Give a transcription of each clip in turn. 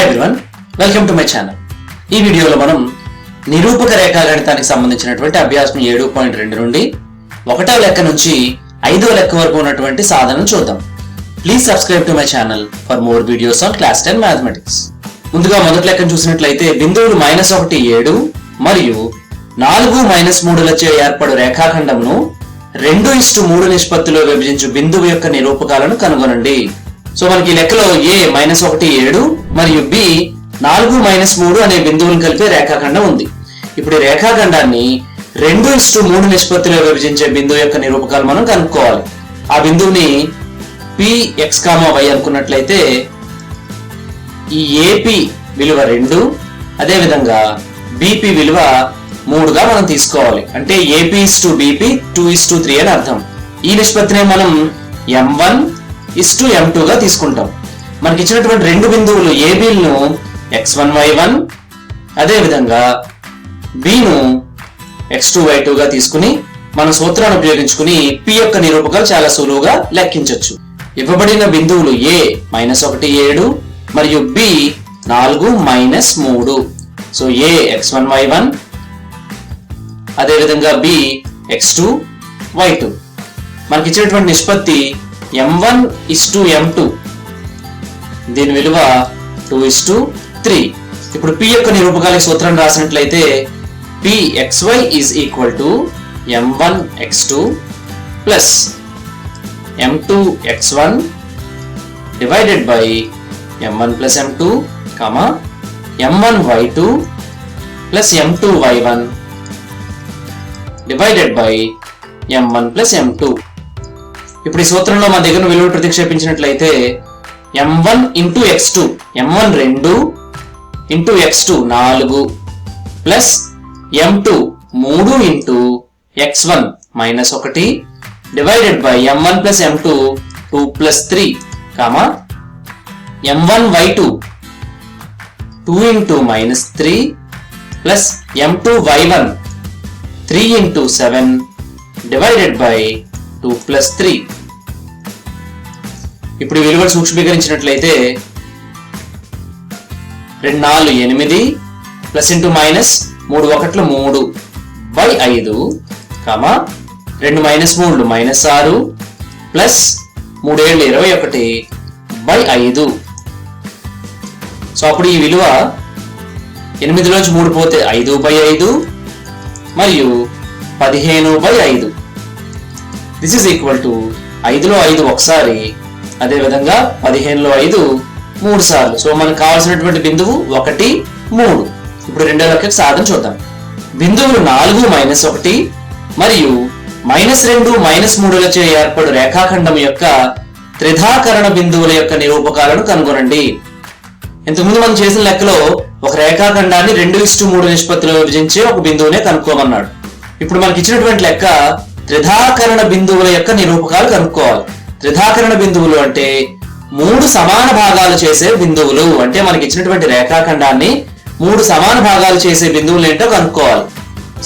Hi everyone, welcome to my channel. ఈ వీడియోలో మనం నిరూపక రేఖాగణితానికి సంబంధించినటువంటి అభ్యాసం 7.2 నుండి 1వ లెక్క నుంచి 5వ లెక్క వరకు ఉన్నటువంటి సాధనను చూద్దాం. Please subscribe to my channel for more videos on class 10 mathematics. ముందుగా మొదటి లెక్కను చూసినట్లయితే బిందువులు -1 7 మరియు 4 -3లచే ఏర్పడు రేఖాఖండంను 2:3 నిష్పత్తిలో విభజించు బిందువు యొక్క నిరూపకాలను కనుగొనండి. సో మనకి లెక్కలో A -1 7 మరియు B 4 -3 అనే బిందువులను కలిపే రేఖాఖండం ఉంది. ఇప్పుడు ఈ రేఖాఖండాన్ని 2:3 నిష్పత్తిలో విభజించే బిందువు యొక్క నిరూపకాలు మనం కనుక్కోవాలి. ఆ బిందువుని Px, y అనుకున్నట్లయితే ఈ AP విలువ 2, అదేవిధంగా BP విలువ 3గా మనం తీసుకోవాలి. అంటే AP:BP 2:3 అని అర్థం. ఈ నిష్పత్తిని మనం M1:M2 గా తీసుకుంటాం. మనకి ఇచ్చినటువంటి రెండు బిందువులు ABలను x1 y1 అదేవిధంగా Bను x2 y2 గా తీసుకుని మన సూత్రాన్ని ఉపయోగించుకుని P యొక్క నిరూపకాలు చాలా సులువుగా లెక్కించవచ్చు. ఇవ్వబడిన బిందువులు A -1 7 మరియు B 4 -3. So A x1 y1 అదేవిధంగా B x2 y2. మనకి ఇచ్చినటువంటి నిష్పత్తి M1:M2, దీని విలువ 2:3. ఇప్పుడు P యొక్క నిరూపకాల సూత్రం రాసినట్లయితే Pxy M1x2 plus M2x1 divided by M1 plus M2, M1y2 plus M2y1 divided by M1 plus M2. ఇప్పుడు ఈ సూత్రంలో మన దగ్గర విలువలు ప్రతిక్షేపించినట్లయితే M1 into x2, M1 2 into x2 4 plus M2 3 into x1 -1 divided by M1 plus M2 2 plus 3, M1y2 2 into -3 plus M2y1 3 into 7 divided by 2 plus 3. ఇప్పుడు ఈ విలువలు సూక్ష్మీకరించినట్లయితే 2 4 8 plus into minus 3 1 3 by 5, 2 -3 -6 plus 3 7 21 by 5. So అప్పుడు ఈ విలువ 8లోంచి 3 పోతే 5/5 మరియు 15/5. This is equal to 5లో 5 ఒకసారి, అదేవిధంగా 15లో 5 3 సార్లు. సో మనకు కావాల్సినటువంటి బిందువు 1 3. ఇప్పుడు రెండో లెక్కకి సాధన చూద్దాం. బిందువులు 4 -1 మరియు -2 -3లచే ఏర్పడు రేఖాఖండం యొక్క త్రిధాకరణ బిందువుల యొక్క నిరూపకాలను కనుగొనండి. ఇంతకుముందు మనం చేసిన లెక్కలో ఒక రేఖాఖండాన్ని 2:3 నిష్పత్తిలో విభజించే ఒక బిందువునే కనుక్కోమన్నాడు. ఇప్పుడు మనకి ఇచ్చినటువంటి లెక్క త్రిధాకరణ బిందువుల యొక్క నిరూపకాలు కనుక్కోవాలి. త్రిధాకరణ బిందువులు అంటే 3 సమాన భాగాలు చేసే బిందువులు. అంటే మనకి ఇచ్చినటువంటి రేఖాఖండాన్ని 3 సమాన భాగాలు చేసే బిందువులు ఏంటో కనుక్కోవాలి.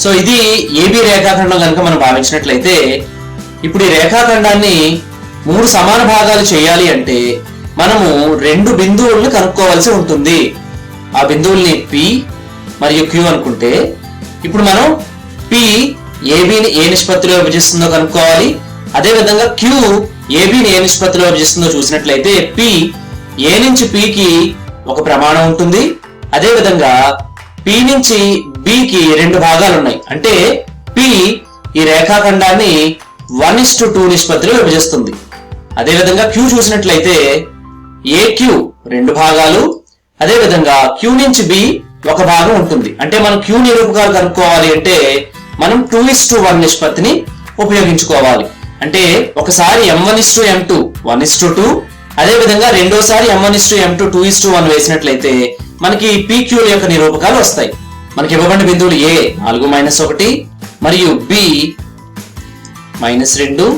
సో ఇది AB రేఖాఖండం కనుక మనం భావించినట్లయితే ఇప్పుడు ఈ రేఖాఖండాన్ని 3 సమాన భాగాలు చేయాలి అంటే మనము 2 బిందువులను కనుక్కోవాల్సి ఉంటుంది. ఆ బిందువుల్ని P మరియు Q అనుకుంటే ఇప్పుడు మనం P ABని ఏ నిష్పత్తిలో విభజిస్తుందో కనుక్కోవాలి. అదేవిధంగా Q ABని ఏ నిష్పత్తిలో విభజిస్తుందో చూసినట్లయితే P A నుంచి Pకి ఒక ప్రమాణం ఉంటుంది. అదేవిధంగా P నుంచి Bకి 2 భాగాలు ఉన్నాయి. అంటే P ఈ రేఖాఖండాన్ని 1:2 నిష్పత్తిలో విభజిస్తుంది. అదేవిధంగా Q చూసినట్లయితే AQ 2 భాగాలు, అదేవిధంగా Q నుంచి B ఒక భాగం ఉంటుంది. అంటే మనం Q నిరూపకాలు కనుక్కోవాలి అంటే మనం 2:1 నిష్పత్తిని ఉపయోగించుకోవాలి. అంటే ఒకసారి M1:M2 1:2, అదేవిధంగా రెండోసారి M1:M2 2:1 వేసినట్లయితే మనకి PQ యొక్క నిరూపకాలు వస్తాయి. మనకి ఇవ్వబడిన బిందువులు A 4 -1 మరియు B -2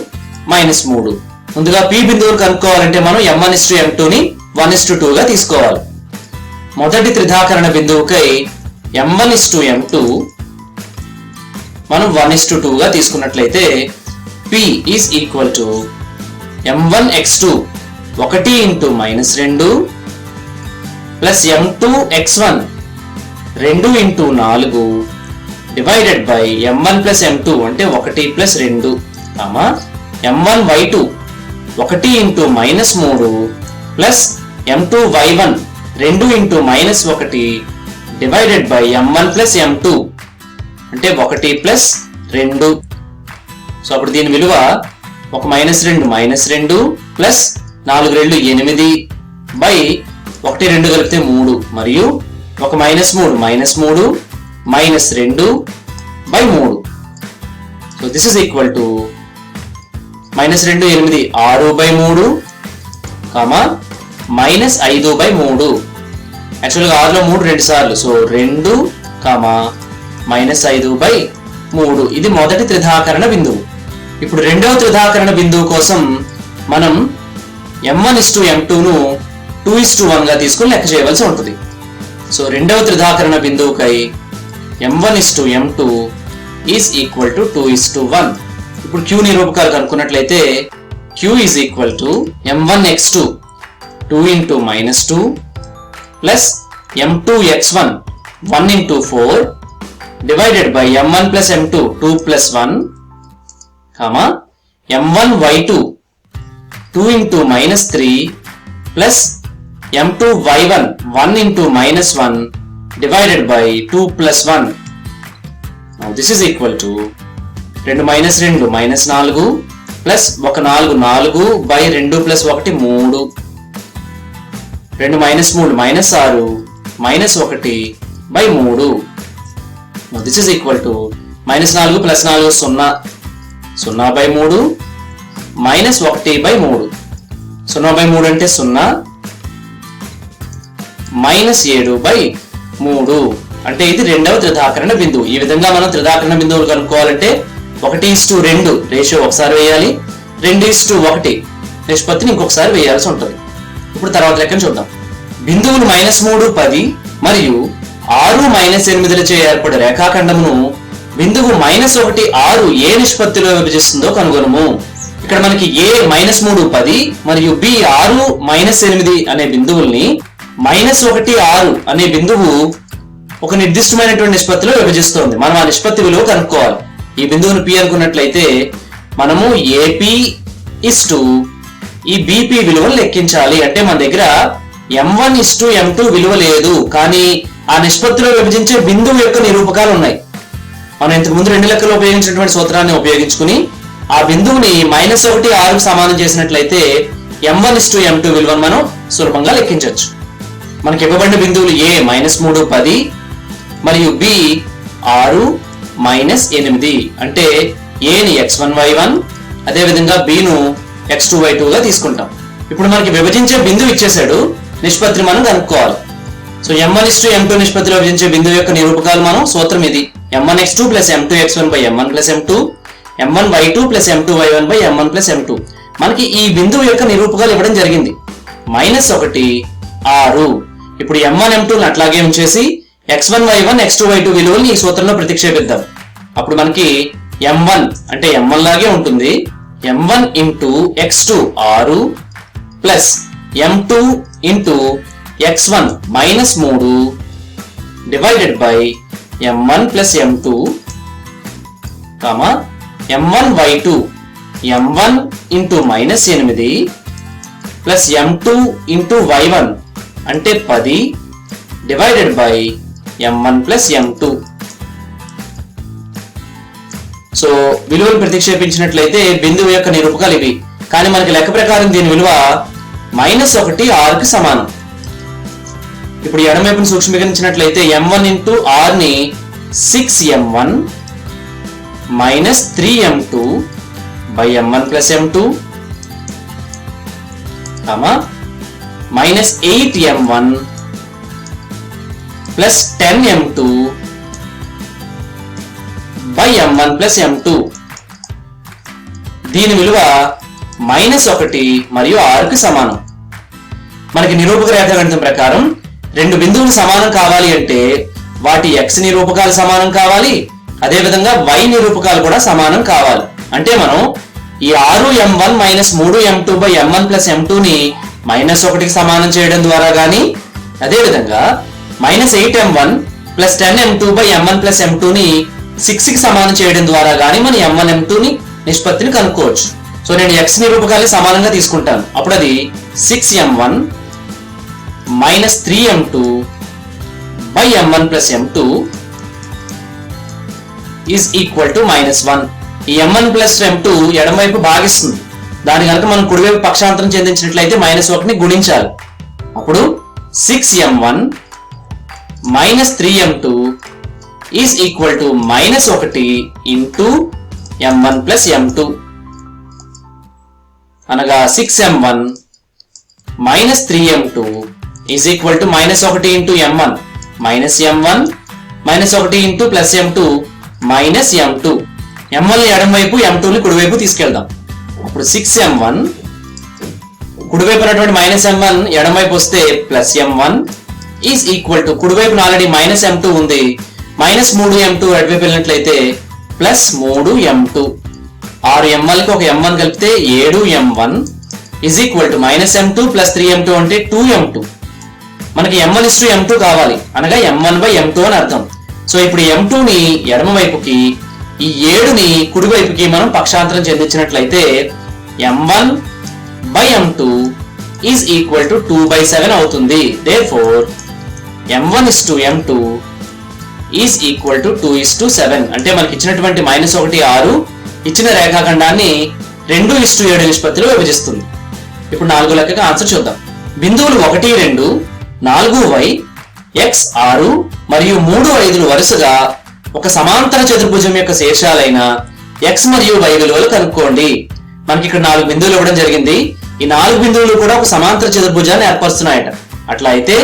-3. ముందుగా P బిందువులు కనుక్కోవాలంటే మనం M1:M2ని 1:2 గా తీసుకోవాలి. మొదటి త్రిధాకరణ బిందువుకై M1:M2 మనం 1:2 గా తీసుకున్నట్లయితే P is equal to M1x2 1 × -2 plus m2 x1 2 into 4 divided by m1 plus m2 అంటే 1 plus 2 m1 y2 1 into -3 plus m2 y1 2 into -1 divided by m1 plus m2 అంటే 1 ప్లస్ 2. సో అప్పుడు దీని విలువ ఒక -2 ప్లస్ 4 2 8 బై 1 2 కలిపితే 3 మరియు ఒక -3 -2 by 3. So this is equal to -2 8 6 by 3 -5 by 3. యాక్చువల్గా 6లో 3 2 సార్లు, సో 2 -5 బై 3. ఇది మొదటి త్రిధాకరణ బిందువు. ఇప్పుడు రెండవ త్రిధాకరణ బిందువు కోసం మనం m1:m2ను 2:1 గా తీసుకుని లెక్క చేయవలసి ఉంటుంది. సో రెండవ త్రిధాకరణ బిందువుకై m1:m2 ఈజ్ ఈక్వల్ టు 2:1. ఇప్పుడు q నిరూపకాలు కనుక్కున్నట్లయితే q is equal to m1x2 2 into -2 plus m2x1 1 into 4 divided by m1 plus m2 2 plus 1 m1 y2 2 into -3 plus m2 y1 1 into -1 divided by 2 plus 1. Now this is equal to 2 -2 -4 plus 4 4 by 2 plus 1 3 2 -3 -6 -1 by 3. Now this is equal to -4 plus 4 0 0 by 3 -1 by 3. 0 by 3 అంటే 0 -7 by 3 అంటే ఇది రెండవ త్రిధాకరణ బిందువు. ఈ విధంగా మనం త్రిధాకరణ బిందువులు కనుక్కోవాలంటే 1:2 ratio ఒకసారి వేయాలి, 2:1 నిష్పత్తిని ఇంకొకసారి వేయాల్సి ఉంటుంది. ఇప్పుడు తర్వాత లెక్కను చూద్దాం. బిందువులు -3 10 మరియు 6 -8లచే ఏర్పడే రేఖాఖండమును బిందువు -1 6 ఏ నిష్పత్తిలో విభజిస్తుందో కనుగొనము. ఇక్కడ మనకి a -3 10 మరియు b 6 -8 అనే బిందువుల్ని -1 6 అనే బిందువు ఒక నిర్దిష్టమైనటువంటి నిష్పత్తిలో విభజిస్తోంది. మనం ఆ నిష్పత్తి విలువ కనుక్కోవాలి. ఈ బిందువును p అనుకున్నట్లయితే మనము AP ఈ BP విలువను లెక్కించాలి. అంటే మన దగ్గర m1:m2 విలువ లేదు, కానీ ఆ నిష్పత్తిలో విభజించే బిందువు యొక్క నిరూపకాలు ఉన్నాయి. మనం ఇంతకు ముందు 2 లెక్కలు ఉపయోగించినటువంటి సూత్రాన్ని ఉపయోగించుకుని ఆ బిందువుని -1 6కు సమానం చేసినట్లయితే m1:m2 విలువను మనం సులభంగా లెక్కించవచ్చు. మనకి ఇవ్వబడిన బిందువులు a -3 10 మరియు b 6 -8 అంటే a ని x1 y1 అదేవిధంగా b ను x2 y2 గా తీసుకుంటాం. ఇప్పుడు మనకి విభజించే బిందువు ఇచ్చేసాడు, నిష్పత్తిని మనం కనుక్కోవాలి. సో m1:m2 నిష్పత్తిలో విభజించే బిందువు యొక్క నిరూపకాలు మనం సూత్రం ఇది m1x2 + m2x1 / m1 + m2 m1y2 + m2y1 / m1 + m2. మనకి ఈ బిందువు యొక్క నిరూపకాలు ఇవ్వడం జరిగింది. -1 6. ఇప్పుడు m1 m2 ని అట్లాగే ఉంచేసి x1 y1 x2 y2 విలువల్ని ఈ సూత్రంలో ప్రతిక్షేపిద్దాం. అప్పుడు మనకి m1 అంటే m1 లాగే ఉంటుంది, m1 × x2 6 plus m2 × x1 -3 divided by m1 + m2 m1 y2 m1 × -8 plus m2 × y1 అంటే 10 divided by m1 + m2. So విలువలు ప్రతిక్షేపించినట్లయితే బిందువు యొక్క నిరూపకాలు ఇవి. కానీ మనకి లెక్క ప్రకారం దీని విలువ -1 6కి సమానం. ఇప్పుడు ఎడమవైపును సూక్ష్మీకరించినట్లయితే m1 × r ని 6m1 - 3m2 / m1 + m2 -8m1 + 10m2 / m1 + m2. దీని విలువ -1 మరియు 6కి సమానం. మనకి నిరూపక రేఖాగణితం ప్రకారం రెండు బిందువులు సమానం కావాలి అంటే వాటి x నిరూపకాలు సమానం కావాలి, అదేవిధంగా y నిరూపకాలు కూడా సమానం కావాలి. అంటే మనం ఈ 6m1 - 3m2 / m1 + m2 ని -1కి సమానం చేయడం ద్వారా గానీ అదేవిధంగా -8m1 + 10m2 / m1 + m2ని 6కి సమానం చేయడం ద్వారా గానీ మనం m1 m2ని నిష్పత్తిని కనుక్కోవచ్చు. సో నేను x నిరూపకాన్ని సమానంగా తీసుకుంటాను. అప్పుడు అది 6m1 - 3m2 / m1 + m2 = -1. ఈ m1 + m2 ఎడమవైపు భాగిస్తుంది. దాని కనుక మనం కుడివైపు పక్షాంతరం చెందించినట్లయితే -1ని గుణించాలి. అప్పుడు 6m1 - 3m2 = -1 into m1 + m2. అనగా 6m1 - 3m2 = -1 into m1 -m1 -1 into +m2 -m2. m1 ని ఎడమ వైపు m2ని కుడివైపు తీసుకెళ్దాం. అప్పుడు 6m1 కుడివైపు ఉన్నటువంటి -m1 ఎడమవైపు వస్తే +m1 = కుడివైపు ఆల్రెడీ -m2 ఉంది, -3m2 అటువైపు వెళ్ళినట్లయితే +3m2. 6 m1కి ఒక m1 కలిపితే 7m1 = -m2 + 3m2 అంటే 2m2. మనకి m1:m2 కావాలి, అనగా m1/m2 అని అర్థం. సో ఇప్పుడు m2ని ఎడమ వైపుకి, ఈ 7ని కుడివైపుకి మనం పక్షాంతరం చెందించినట్లయితే m1/m2 = 2/7 అవుతుంది. Therefore m1:m2 = 2:7. అంటే మనకి ఇచ్చినటువంటి -1 6 ఇచ్చిన రేఖాఖండాన్ని 2:7 నిష్పత్తిలో విభజిస్తుంది. ఇప్పుడు 4 లెక్కగా ఆన్సర్ చూద్దాం. బిందువులు 1 2 4y x 6 మరియు 3 5లు వరుసగా ఒక సమాంతర చతుర్భుజం యొక్క శీర్షాలైన x మరియు y విలువలు కనుక్కోండి. మనకి ఇక్కడ 4 బిందువులు ఇవ్వడం జరిగింది. ఈ 4 బిందువులు కూడా ఒక సమాంతర చతుర్భుజాన్ని ఏర్పరుస్తున్నాయట. అట్లా అయితే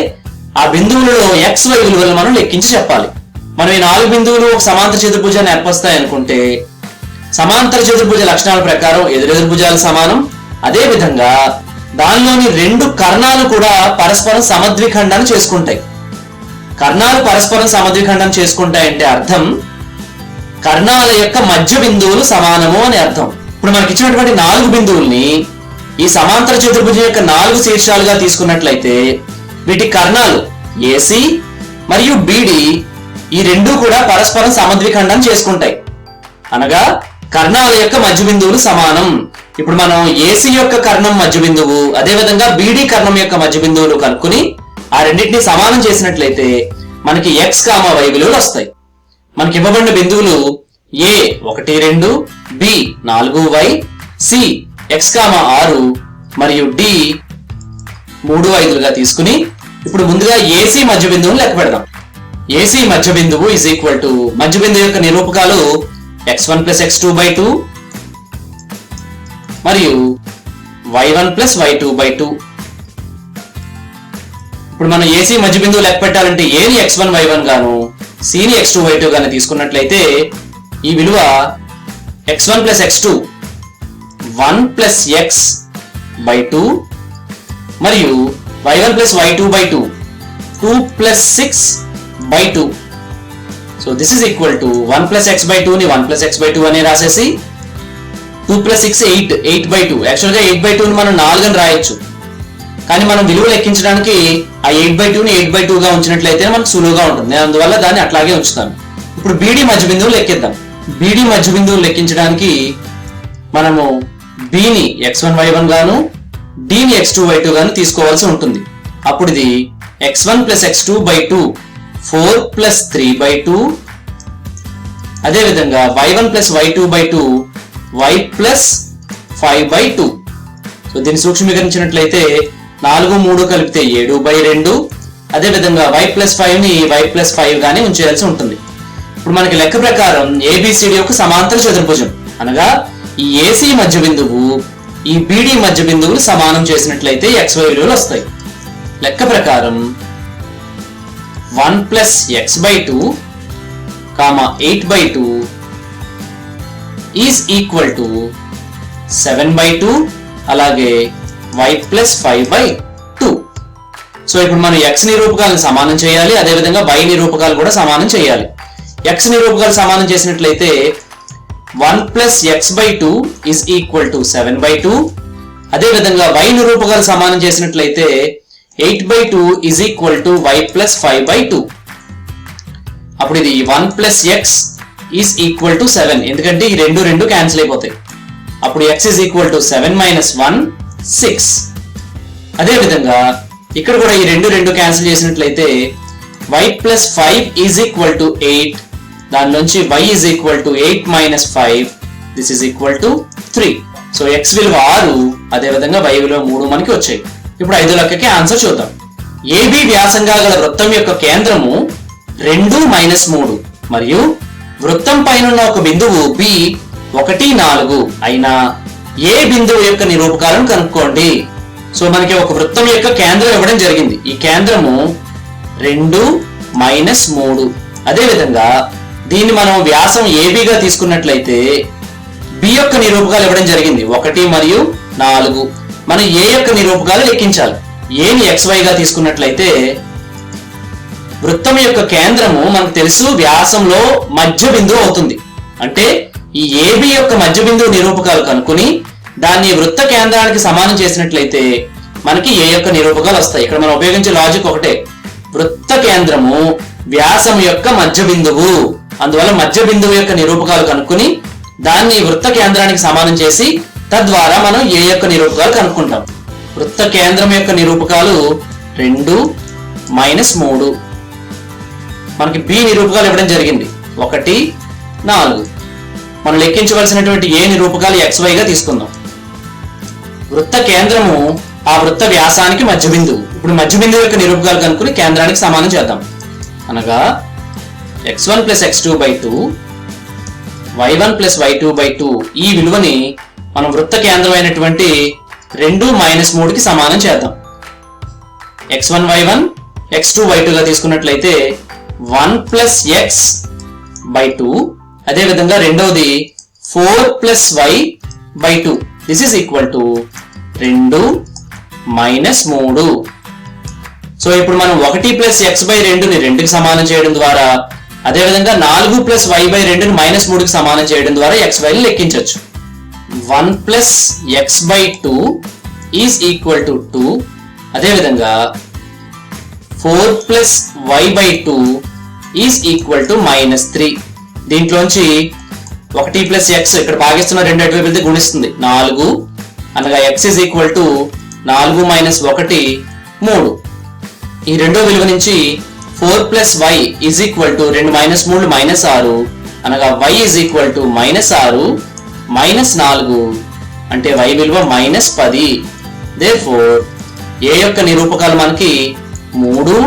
ఆ బిందువులలో x y విలువలను మనం లెక్కించి చెప్పాలి. మనం ఈ 4 బిందువులు ఒక సమాంతర చతుర్భుజాన్ని ఏర్పరుస్తాయి అనుకుంటే సమాంతర చతుర్భుజ లక్షణాల ప్రకారం ఎదురెదుర్భుజాలు సమానం. అదే విధంగా దానిలోని 2 కర్ణాలు కూడా పరస్పరం సమద్విఖండాన్ని చేసుకుంటాయి. కర్ణాలు పరస్పరం సమద్విఖండం చేసుకుంటాయంటే అర్థం కర్ణాల యొక్క మధ్య బిందువులు సమానము అని అర్థం. ఇప్పుడు మనకి ఇచ్చినటువంటి 4 బిందువుల్ని ఈ సమాంతర చతుర్భుజం యొక్క 4 శీర్షాలుగా తీసుకున్నట్లయితే వీటి కర్ణాలు AC మరియు BD ఈ రెండూ కూడా పరస్పరం సమద్విఖండం చేసుకుంటాయి, అనగా కర్ణాల యొక్క మధ్య బిందువులు సమానం. ఇప్పుడు మనం AC యొక్క కర్ణం మధ్య బిందువు, అదే విధంగా BD కర్ణం యొక్క మధ్య బిందువులు కనుక్కుని ఆ రెండింటిని సమానం చేసినట్లయితే మనకి x, y విలువలు వస్తాయి. మనకి ఇవ్వబడిన బిందువులు A 1 2, B 4y, C x, 6 మరియు D 3 5లుగా తీసుకుని ఇప్పుడు ముందుగా AC మధ్య బిందువును లెక్క పెడదాం. AC మధ్య బిందువు మధ్య బిందువు యొక్క నిరూపకాలు x1 + x2/2 మరియు y1 + y2/2. ఇప్పుడు మనం AC మధ్య బిందువు లెక్క పెట్టాలంటే A ని x1 y1 గాను C ని x2 y2 గాను తీసుకున్నట్లయితే ఈ విలువ x1 + x2 1 + x/2 మరియు y1 + y2/2 2 + 6/2. So this is equal to 1 + x/2 ని 1 + x/2 అని రాసేసి 2 + 6 8/2. యాక్చువల్గా 8/2ని మనం 4 అని రాయొచ్చు, కానీ మనం విలువ లెక్కించడానికి ఆ 8/2ని 8/2గా ఉంచినట్లయితే మనకు సులువుగా ఉంటుంది. నేను అందువల్ల దాన్ని అట్లాగే ఉంచుతాను. ఇప్పుడు BD మధ్య బిందువు లెక్కిద్దాం. BD మధ్య బిందువు లెక్కించడానికి మనము B ని x1 y1 గాను D ని x2 y2 గాను తీసుకోవాల్సి ఉంటుంది. అప్పుడు ఇది x1 + x2/2 4 + 3/2. అదే విధంగా y1 + y2/2 y + 5/2. సో దీన్ని సూక్ష్మీకరించినట్లయితే 4 3 కలిపితే 7/2. అదే విధంగా y + 5ని y + 5 గానే ఉంచేయాల్సి ఉంటుంది. ఇప్పుడు మనకి లెక్క ప్రకారం ABCD యొక్క సమాంతర చతుర్భుజం, అనగా ఈ AC మధ్య బిందువు ఈ BD మధ్య బిందువులు సమానం చేసినట్లయితే XY విలువలు వస్తాయి. లెక్క ప్రకారం 1 + x/2, 8/2 = 7/2, అలాగే y + 5/2. సో ఇప్పుడు మనం x నిరూపకాలను సమానం చేయాలి, అదే విధంగా y నిరూపకాలు కూడా సమానం చేయాలి. x నిరూపకాలు సమానం చేసినట్లయితే 1 + x/2 = 7/2. అదే విధంగా y నిరూపకాలు సమానం చేసినట్లయితే 8/2 is equal to y plus 5/2. అప్పుడు ఇది 1 plus x is equal to 7. ఎందుకంటే ఈ రెండు క్యాన్సిల్ అయిపోతాయి. అప్పుడు x is equal to 7 minus 1 6. అదే విధంగా ఇక్కడ కూడా ఈ రెండు క్యాన్సిల్ చేసినట్లయితే y plus 5 is equal to 8. దాని నుంచి y is equal to 8 minus 5. This is equal to 3. So x విలువ 6, అదే విధంగా y విలువ 3 మనకి వచ్చాయి. ఇప్పుడు 5 లెక్కకి ఆన్సర్ చూద్దాం. AB వ్యాసంగా గల వృత్తం యొక్క కేంద్రము 2 మైనస్ 3 మరియు వృత్తం పైన ఒక బిందువు B 1 4 అయినా ఏ బిందువు యొక్క నిరూపకాలను కనుక్కోండి. సో మనకి ఒక వృత్తం యొక్క కేంద్రం ఇవ్వడం జరిగింది. ఈ కేంద్రము 2 మైనస్ 3. అదే విధంగా దీన్ని మనం వ్యాసం AB గా తీసుకున్నట్లయితే B యొక్క నిరూపకాలు ఇవ్వడం జరిగింది 1 మరియు 4. మనం A యొక్క నిరూపకాలు లెక్కించాలి. A ని XY గా తీసుకున్నట్లయితే వృత్తం యొక్క కేంద్రము మనకు తెలుసు వ్యాసంలో మధ్య బిందువు అవుతుంది. అంటే ఈ AB యొక్క మధ్య బిందువు నిరూపకాలు కనుక్కుని దాన్ని వృత్త కేంద్రానికి సమానం చేసినట్లయితే మనకి A యొక్క నిరూపకాలు వస్తాయి. ఇక్కడ మనం ఉపయోగించే లాజిక్ ఒకటే, వృత్త కేంద్రము వ్యాసం యొక్క మధ్య బిందువు, అందువల్ల మధ్య బిందువు యొక్క నిరూపకాలు కనుక్కుని దాన్ని వృత్త కేంద్రానికి సమానం చేసి తద్వారా మనం A యొక్క నిరూపకాలు కనుక్కుంటాం. వృత్త కేంద్రం యొక్క నిరూపకాలు 2 మైనస్ 3. మనకి B నిరూపకాలు ఇవ్వడం జరిగింది 1 4. మనం లెక్కించవలసినటువంటి A నిరూపకాలు XY గా తీసుకుందాం. వృత్త కేంద్రము ఆ వృత్త వ్యాసానికి మధ్య బిందువు. ఇప్పుడు మధ్య బిందువు యొక్క నిరూపకాలు కనుక్కుని కేంద్రానికి సమానం చేద్దాం. అనగా x1 plus x2/2 y1 plus y2/2 ఈ విలువని మనం వృత్త కేంద్రం అయినటువంటి 2 మైనస్ 3 కి సమానం చేద్దాం. x1 y1 x2 y2 గా తీసుకున్నట్లయితే 1 plus x/2, అదే విధంగా రెండవది 4 plus y/2. This is equal to 2 minus 3. So ఇప్పుడు మనం 1 plus x/2 ని 2కి సమానం చేయడం ద్వారా, అదే విధంగా 4 plus y/2 ని మైనస్ 3కి సమానం చేయడం ద్వారా xy ని లెక్కించవచ్చు. 1 plus x/2 is equal to 2. అదే విధంగా 4 plus y/2 is equal to -3. దీంట్లోంచి 1 plus x ఇక్కడ భాగిస్తున్న రెండు అటువైపు వెళ్తే గుణిస్తుంది 4, అనగా x is equal to 4 minus 1 3. ఈ రెండో విలువ నుంచి 4 plus y is equal to 2 minus 3 minus 6, అనగా y is equal to -6 minus 4, అంటే y విలువ -10. దేర్ఫోర్ A యొక్క నిరూపకాలు మనకి 3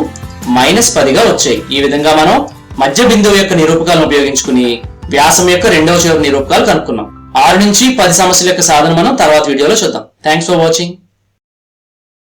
మైనస్ 10 గా వచ్చాయి. ఈ విధంగా మనం మధ్య బిందువు యొక్క నిరూపకాలను ఉపయోగించుకుని వ్యాసం యొక్క రెండవ చివరి నిరూపకాలు కనుక్కున్నాం. 6 నుంచి 10 సమస్యల యొక్క సాధన మనం తర్వాత వీడియోలో చూద్దాం. Thanks for watching.